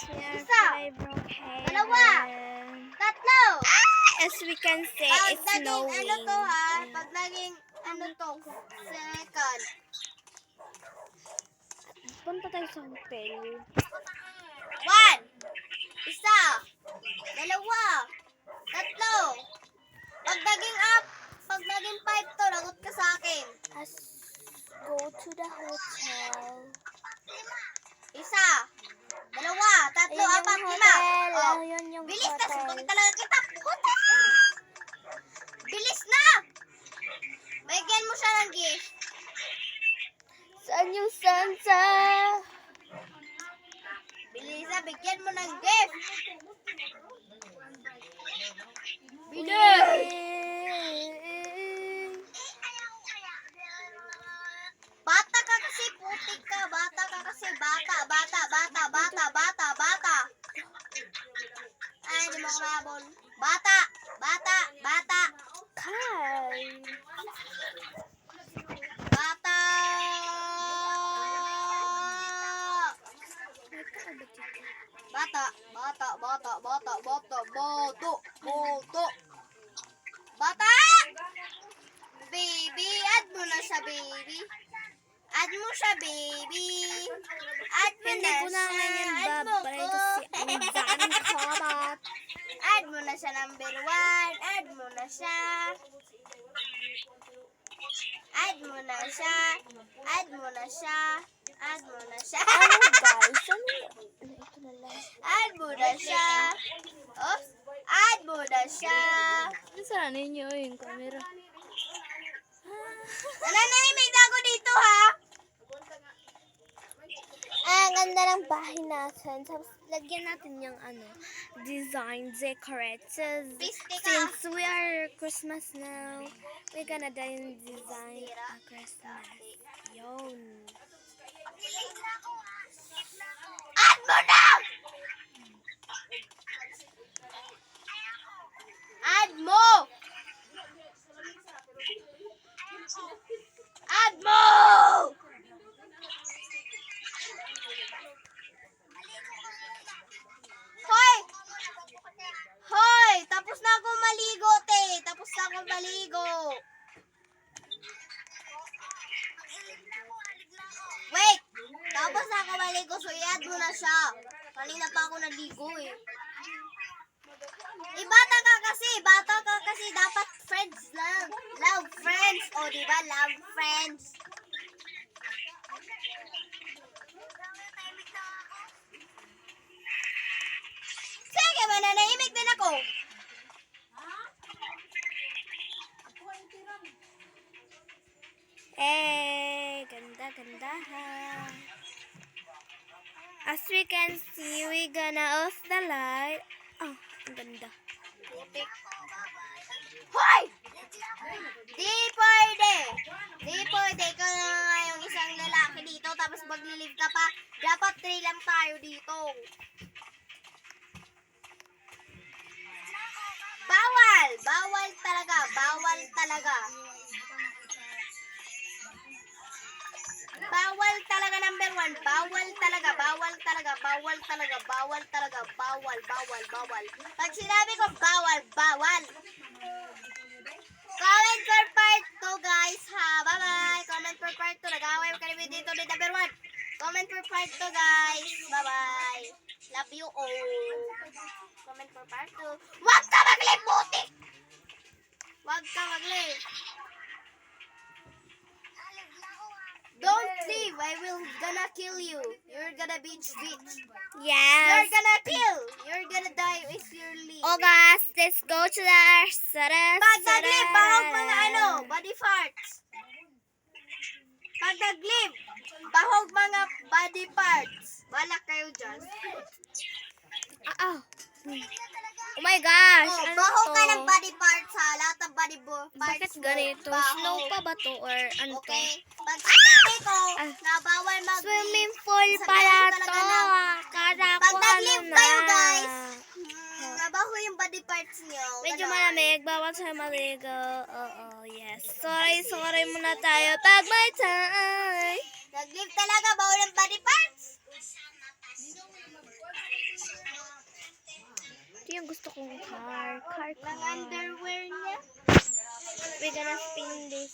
we are Isa. very broken. Dalawa. Tatlo. As we can say, Pag it's naging snowing. ano to ha, pag naging ano to, second. Punta tayo sa hotel. 1. Isa. Dalawa. Tatlo. Pag naging up, pag naging 5 to, lagot ka sa akin. Let's go to the hotel. Isa. Dalawa. Tatlo. Ayun yung Apat. 5. hotel. Oh. Ayun yung Bilis na. hotel. Sumbagin talaga kita. Hotel. Bilis na. Bigyan mo siya ng gift. Saan yung Santa? Bilis na. Bigyan mo ng gift. Bilis. Bata ka kasi, putik ka. Bata ka kasi. Bata. Ay, di mo kumabon. Bata. Kai. Bata. Bata. Baby, add mo na siya, baby. Add mo siya, baby. Add mo Hindi na ko na siya. ngayon Add mo babay ko. kasi ang daming karat. Add mo na siya number 1. Add mo na siya. Add mo na siya. Add mo na siya. Add mo na siya. Ano guys? Ito na lang. Add mo na siya. Oh, add mo na siya. Nasaan ninyo yung camera? Nananahimik na ako dito, ha? Ang ganda ng bahay natin. Tapos, lagyan natin yung design, decorated. Piste ka. Since we are Christmas now, we're gonna design a Christmas. Yun. Add mo na! Add mo! Add mo! Hoy! Tapos na ako maligo, te. Tapos na ako maligo. Wait! Tapos na ako maligo, so i-add mo na siya. Kanina pa ako naligo eh. Bata ka kasi dapat friends lang. Love friends. O, diba? Love friends. Sige, mananahimik din ako. Ganda ha. As we can see, we gonna off the light. Oh, ang ganda. Hoy! Di pwede. Ikaw na nga yung isang lalaki dito, tapos maglilive ka pa. Dapat 3 lang tayo dito. Bawal talaga number 1. Bawal talaga. Pag sinabi ko bawal. Comment for part 2 guys ha. Bye-bye. Comment for part 2. Nag-away mo kami dito ni number 1. Comment for part 2 guys. Bye-bye. Love you all. Comment for part 2. Huwag ka mag-live, putik! Don't leave. I will gonna kill you. You're gonna bitch. Yes. You're gonna kill. You're gonna die if you leave. Oh guys, let's go to the Pag nag-leave, bahog mga body parts. Pag nag-leave, bahog mga body parts. Balak kayo dyan. Oh my gosh. Oh, Ano bahog ka to? ng body parts ha. Lahat ng body parts. Bakit ganito? bahog. Snow pa ba to or ano to? Okay? Pag sinabi ko na bawal mag-leave. Swimming pool sabihin pala ko to. talaga na, Kala pag ko nag-leave ano kayo na. guys, nabaho yung body parts nyo. Medyo Ganon. malamig. Bawal tayo maligo. Oo, yes. Sorry muna tayo pag may time. Nag-leave talaga, bawal ang body parts. yung gusto kong car. Ng underwear niya. We're gonna spin this.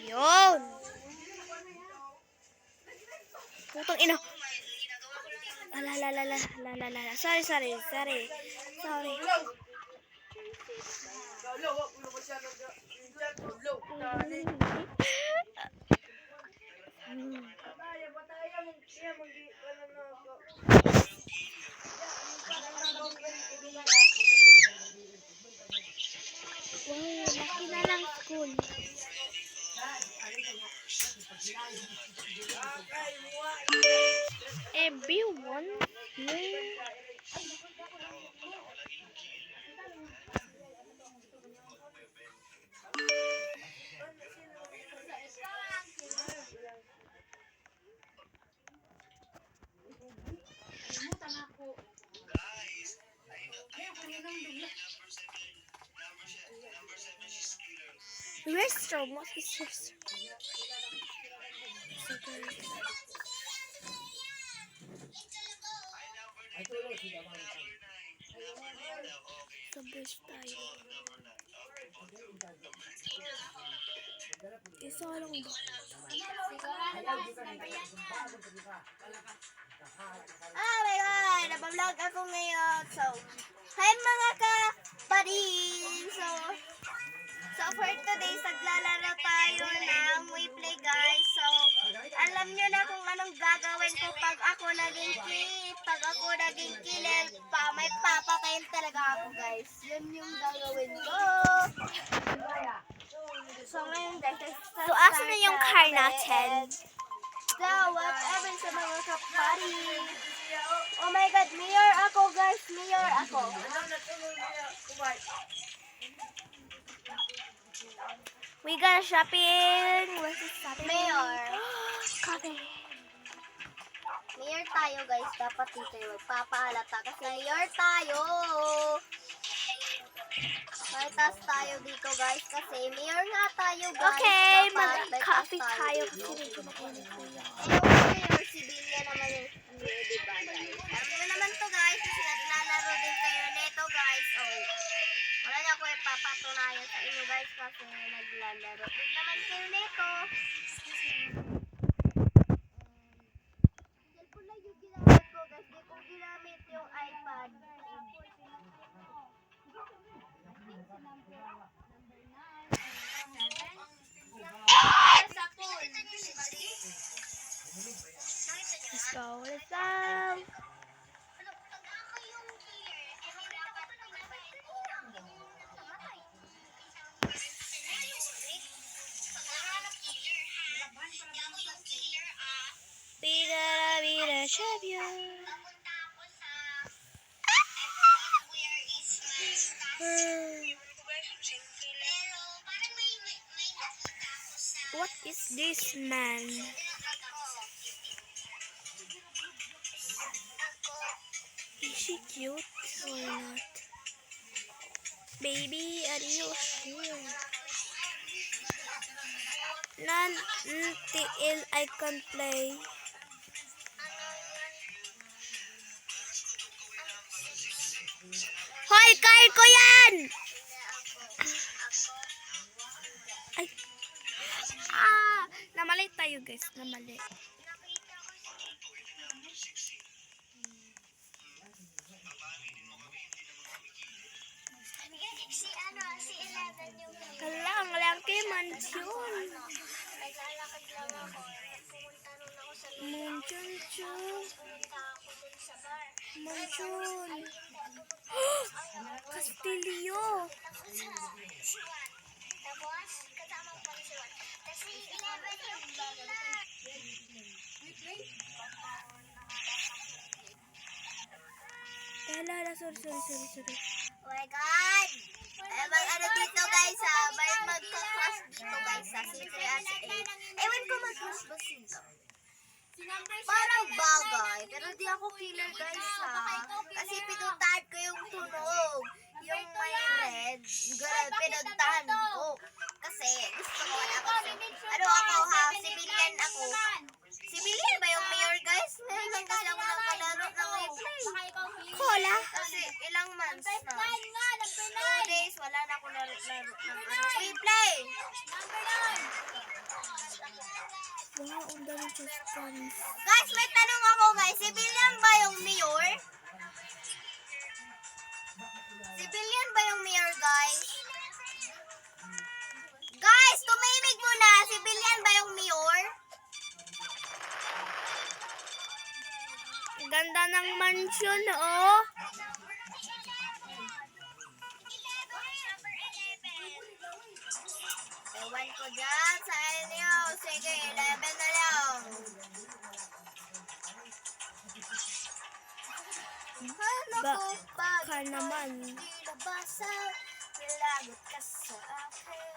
Yun! Putang ina. Ala. Sorry. Wow, laki na lang school. Everyone here. Restroom? What is restroom? Sa bus tayo. Isa lang ba? Oh my God! Nabablog ako ngayon. So, hi mga ka-buddy! So for today, saglalaro tayo ng WePlay guys. So, alam nyo na kung anong gagawin ko pag ako naging killer. May papatayin talaga ako guys. Yun yung gagawin ko. So ngayon guys, So, asa na yung car natin? So, whatever sa mga kapari. Oh my God, mayor ako guys, mayor ako. We got shopping. Where's the shopping? Mayor. Coffee. Mayor tayo guys, dapat dito yung magpapahalata kasi mayor tayo. May taas tayo dito guys kasi mayor nga tayo guys. Okay, Dapat may mag-coffee taas tayo kasi medyo makulit ko yan. Mayor, si Bilya naman yung diba guys? Alam nyo naman to guys kasi naglalaro din kayo neto guys. Oh, wala na ako ipapatunayan sa inyo guys kasi naglalaro din naman kayo neto. Cellphone lang yung ginamit ko guys, di ko ginamit yung iPad. Let's go. Let's go. Be the champion. What is this man? Is she cute or not? Baby, are you here? None until I can play. Hoy, car ko yan! Ay. Namali tayo guys, namali. Hala, ang laki mansion. Naglalakad lang ako. Pumunta nun ako sa Mansion. Mansion. Castillo. Tapos, kasama ko pa si Juan. Kasi 11 yung killer. Hala, sorry. Oh my God! Ano dito guys ha? May magka-crush dito guys ha? Si 3 at si 8. Ewan ko mag-crush ba sila? Parang bagay. Pero di ako killer guys ha? Kasi pinuntahan ko yung tunog. Yung may red. Pinuntahan ko. Kasi gusto ko na kasi. Ano We play. Wow, ang dami suspense. Guys, may tanong ako guys. Civilian ba yung mayor? Civilian ba yung mayor guys? Guys, tumimig muna. Civilian ba yung mayor? Ganda ng mansion, oh. Ewan ko dyan sa inyo. Sige, 11 na lang. Ano Ba- ko pag ka naman. hindi nabasa, nilagot ka sa akin.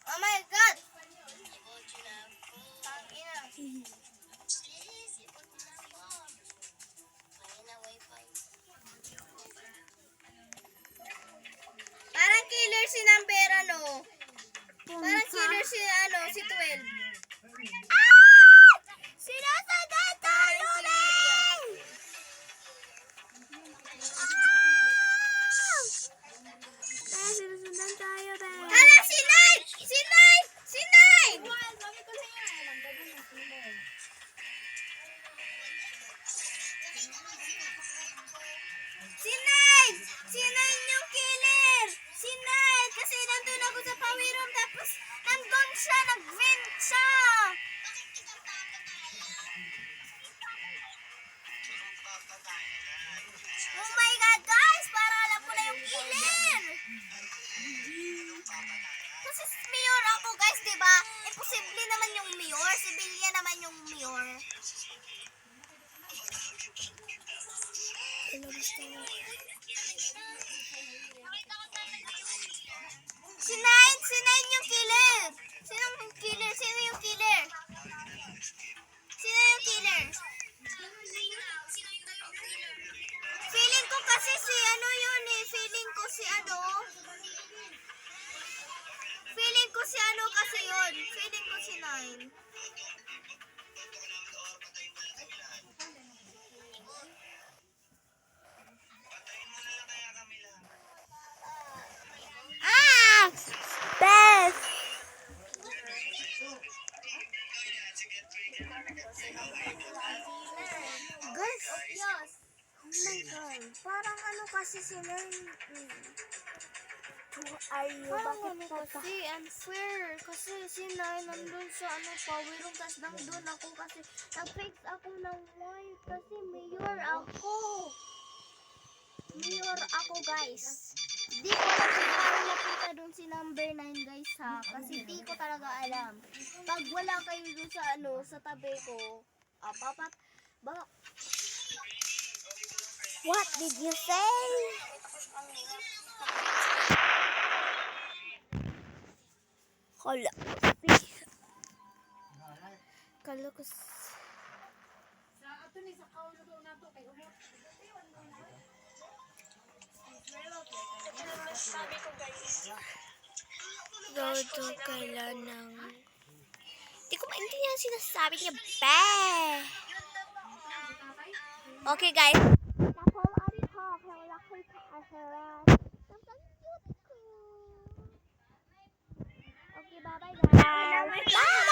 Oh my God! Tangina. Parang killer si number ano. Parang killer si ano, si 12. Sinasagat tayo, sinusundan tayo, Hala, si Nine! Si Nine! Si Nine! Si Nine! Si Nine yung killer! Si Nine! Kasi nandun ako sa power room tapos nandun siya, nag-vent siya! Oh my God, guys! Para alam ko na yung killer! Kasi mayor ako, guys, di ba? Imposible naman yung mayor. Sibilya naman yung mayor. Si Nine yung killer. Sino yung killer? Sino yung killer? Sino yung killer? Feeling ko kasi si ano yun eh. Feeling ko si ano. Feeling ko si ano kasi yun. Feeling ko si Nine. Ah! Beth! Guys, yes. Oh my God. Parang ano kasi sila Who are you? parang Bakit ano ka kasi unfair. Kasi si Nine nandun sa ano power room. Tapos nandun ako kasi nag-fix ako ng white. Kasi mayor ako. Mayor ako guys. Di ko alam kung paano napunta dun si number 9 guys ha. Kasi di ko talaga alam. Pag wala kayo dun sa ano, sa tabi ko. What did you say? Hala. Kala ko Rodo kala ng... Di ko maintindihan sinasabi niya, be! Okay, guys. Tapos, ari ko. Kaya wala ko ipaasaran. Tapos, cute ko. Okay, bye-bye, guys. Bye!